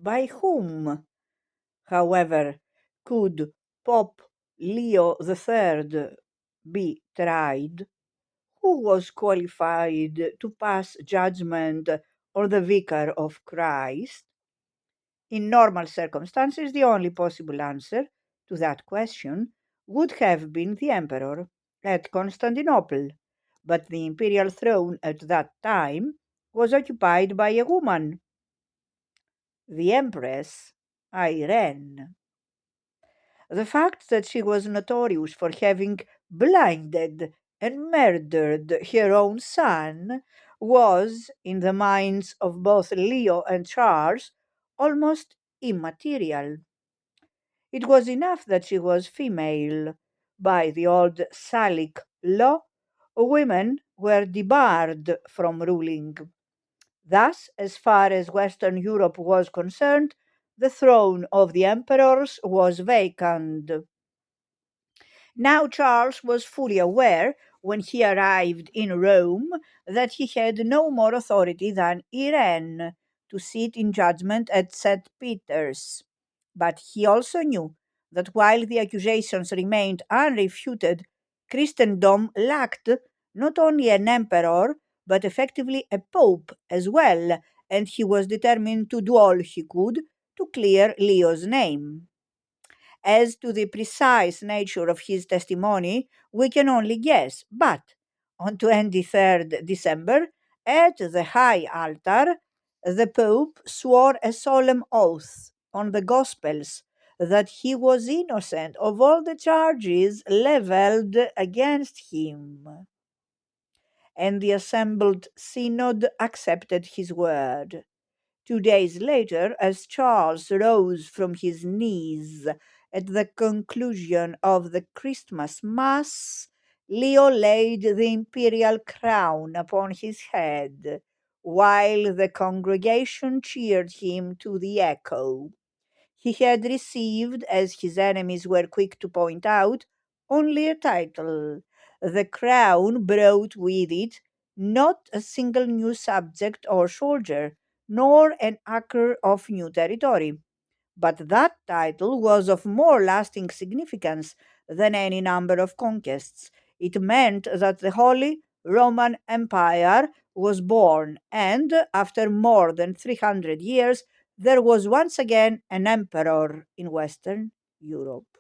By whom, however, could Pope Leo III be tried? Who was qualified to pass judgment on the Vicar of Christ? In normal circumstances, the only possible answer to that question would have been the emperor at Constantinople, but the imperial throne at that time was occupied by a woman, the Empress Irene. The fact that she was notorious for having blinded and murdered her own son was, in the minds of both Leo and Charles, almost immaterial. It was enough that she was female. By the old Salic law, women were debarred from ruling. Thus, as far as Western Europe was concerned, the throne of the emperors was vacant. Now Charles was fully aware, when he arrived in Rome, that he had no more authority than Irene to sit in judgment at St. Peter's. But he also knew that while the accusations remained unrefuted, Christendom lacked not only an emperor, but effectively a pope as well, and he was determined to do all he could to clear Leo's name. As to the precise nature of his testimony, we can only guess, but on 23rd December, at the high altar, the Pope swore a solemn oath on the Gospels that he was innocent of all the charges leveled against him. And the assembled synod accepted his word. 2 days later, as Charles rose from his knees at the conclusion of the Christmas Mass, Leo laid the imperial crown upon his head, while the congregation cheered him to the echo. He had received, as his enemies were quick to point out, only a title. The crown brought with it not a single new subject or soldier, nor an acre of new territory. But that title was of more lasting significance than any number of conquests. It meant that the Holy Roman Empire was born, and after more than 300 years, there was once again an emperor in Western Europe.